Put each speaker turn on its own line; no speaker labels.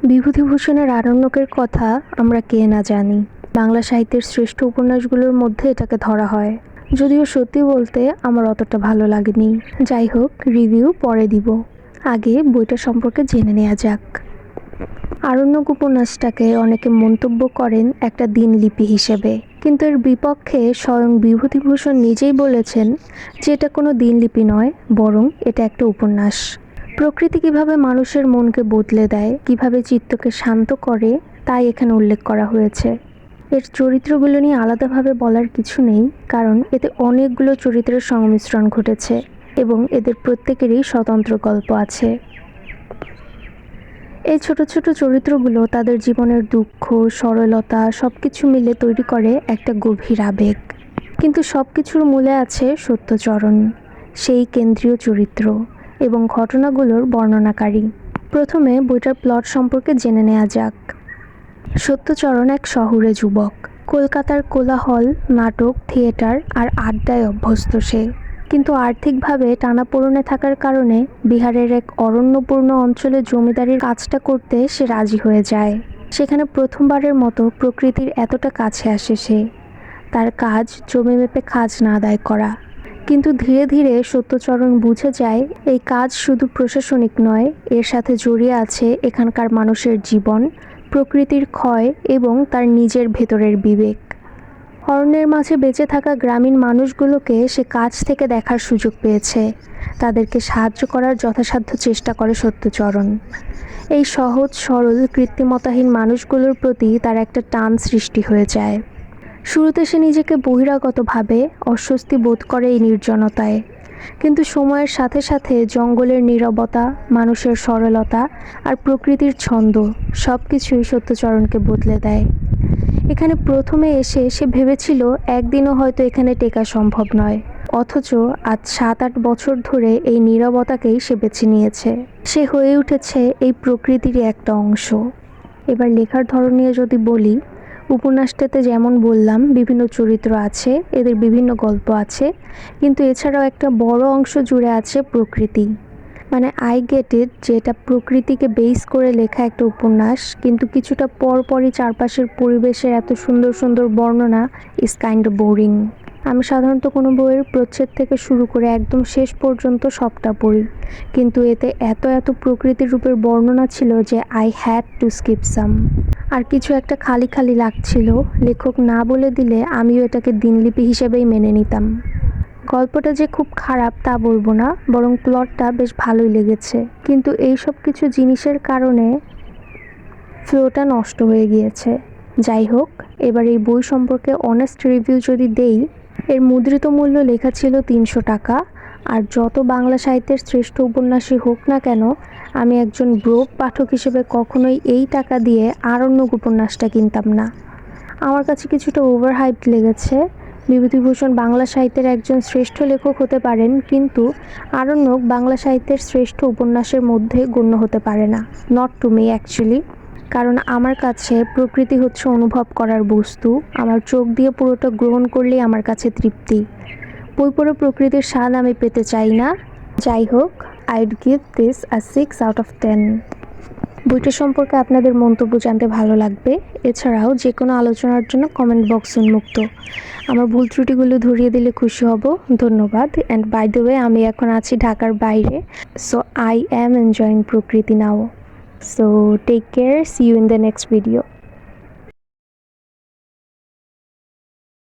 বিভূতিভূষণের আরণ্যকের কথা আমরা কে না জানি। বাংলা সাহিত্যের শ্রেষ্ঠ উপন্যাসগুলোর মধ্যে এটাকে ধরা হয়। যদিও সত্যি বলতে আমার অতটা ভালো লাগেনি। যাই হোক, রিভিউ পরে দিব। আগে বইটা সম্পর্কে জেনে নেওয়া যাক। আরণ্যক উপন্যাসটাকে অনেকে মন্তব্য করেন একটা দিনলিপি হিসেবে, কিন্তু এর বিপক্ষে স্বয়ং বিভূতিভূষণ নিজেই বলেছেন যে এটা কোনো দিনলিপি নয়, বরং এটা একটা উপন্যাস। প্রকৃতি কিভাবে মানুষের মনকে বদলে দেয়, কিভাবে চিত্তকে শান্ত করে, তাই এখানে উল্লেখ করা হয়েছে। এর চরিত্রগুলো নিয়ে আলাদাভাবে বলার কিছু নেই, কারণ এতে অনেকগুলো চরিত্রের সংমিশ্রণ ঘটেছে এবং এদের প্রত্যেকেরই স্বতন্ত্র গল্প আছে। এই ছোট ছোট চরিত্রগুলো তাদের জীবনের দুঃখ, সরলতা সবকিছু মিলে তৈরি করে একটা গভীর আবেগ। কিন্তু সবকিছুর মূলে আছে সত্যচরণ, সেই কেন্দ্রীয় চরিত্র এবং ঘটনাগুলোর বর্ণনাকারী। প্রথমে বইটার প্লট সম্পর্কে জেনে নেওয়া যাক। সত্যচরণ এক শহুরে যুবক। কলকাতার কোলাহল, নাটক, থিয়েটার আর আড্ডায় অভ্যস্ত সে। কিন্তু আর্থিকভাবে টানাপোড়েনে থাকার কারণে বিহারের এক অরণ্যপূর্ণ অঞ্চলে জমিদারির কাজটা করতে সে রাজি হয়ে যায়। সেখানে প্রথমবারের মতো প্রকৃতির এতটা কাছে আসে সে। তার কাজ জমি মেপে খাজনা আদায় করা। কিন্তু ধীরে ধীরে সত্যচরণ বুঝে যায় এই কাজ শুধু প্রশাসনিক নয়, এর সাথে জড়িয়ে আছে এখানকার মানুষের জীবন, প্রকৃতির ক্ষয় এবং তার নিজের ভেতরের বিবেক। অরণ্যের মাঝে বেঁচে থাকা গ্রামীণ মানুষগুলোকে সে কাছ থেকে দেখার সুযোগ পেয়েছে। তাদেরকে সাহায্য করার যথাসাধ্য চেষ্টা করে সত্যচরণ। এই সহজ সরল কৃত্রিমতাহীন মানুষগুলোর প্রতি তার একটা টান সৃষ্টি হয়ে যায়। শুরুতে সে নিজেকে বহিরাগতভাবে অস্বস্তি বোধ করে এই নির্জনতায়, কিন্তু সময়ের সাথে সাথে জঙ্গলের নীরবতা, মানুষের সরলতা আর প্রকৃতির ছন্দ সব কিছুই সত্যচরণকে বদলে দেয়। এখানে প্রথমে এসে সে ভেবেছিল একদিনও হয়তো এখানে টেকা সম্ভব নয়, অথচ আজ 7-8 বছর ধরে এই নীরবতাকেই সে বেছে নিয়েছে। সে হয়ে উঠেছে এই প্রকৃতিরই একটা অংশ। এবার লেখার ধরন নিয়ে যদি বলি, উপন্যাসটাতে যেমন বললাম বিভিন্ন চরিত্র আছে, এদের বিভিন্ন গল্প আছে, কিন্তু এছাড়াও একটা বড় অংশ জুড়ে আছে প্রকৃতি। মানে আই গেট ইট যে এটা প্রকৃতিকে বেস করে লেখা একটা উপন্যাস, কিন্তু কিছুটা পরপরই চারপাশের পরিবেশের এত সুন্দর সুন্দর বর্ণনা ইজ কাইন্ড অফ বোরিং। আমি সাধারণত কোনো বইয়ের প্রচ্ছদ থেকে শুরু করে একদম শেষ পর্যন্ত সবটা পড়ি, কিন্তু এতে এত এত প্রকৃতির রূপের বর্ণনা ছিল যে আই হ্যাড টু স্কিপ সাম। আর কিছু একটা খালি খালি লাগছিল, লেখক না বলে দিলে আমিও এটাকে দিনলিপি হিসেবেই মেনে নিতাম। গল্পটা যে খুব খারাপ তা বলবো না, বরং প্লটটা বেশ ভালোই লেগেছে, কিন্তু এই সব কিছু জিনিসের কারণে ফ্লোটা নষ্ট হয়ে গিয়েছে। যাই হোক, এবার এই বই সম্পর্কে অনেস্ট রিভিউ যদি দেই, এর মুদ্রিত মূল্য লেখা ছিল 300 টাকা। আর যত বাংলা সাহিত্যের শ্রেষ্ঠ উপন্যাসই হোক না কেন, আমি একজন ব্রোক পাঠক হিসেবে কখনোই এই টাকা দিয়ে আরণ্যক উপন্যাসটা কিনতাম না। আমার কাছে কিছুটা ওভারহাইপড লেগেছে। বিভূতিভূষণ বাংলা সাহিত্যের একজন শ্রেষ্ঠ লেখক হতে পারেন, কিন্তু আরণ্যক বাংলা সাহিত্যের শ্রেষ্ঠ উপন্যাসের মধ্যে গণ্য হতে পারে না। নট টু মি অ্যাকচুয়ালি, কারণ আমার কাছে প্রকৃতি হচ্ছে অনুভব করার বস্তু। আমার চোখ দিয়ে পুরোটা গ্রহণ করলেই আমার কাছে তৃপ্তি। বই পড়ে প্রকৃতির স্বাদ আমি পেতে চাই না। যাই হোক, I'd give this a 6 out of 10। বইটা সম্পর্কে আপনাদের মন্তব্য জানতে ভালো লাগবে। এছাড়াও যে কোনো আলোচনার জন্য কমেন্ট বক্স উন্মুক্ত। আমার ভুল ত্রুটিগুলো ধরিয়ে দিলে খুশি হব। ধন্যবাদ। অ্যান্ড বাই দ্য ওয়ে, আমি এখন আছি ঢাকার বাইরে, সো আই অ্যাম এনজয়িং প্রকৃতি now. So take care, see you in the next video.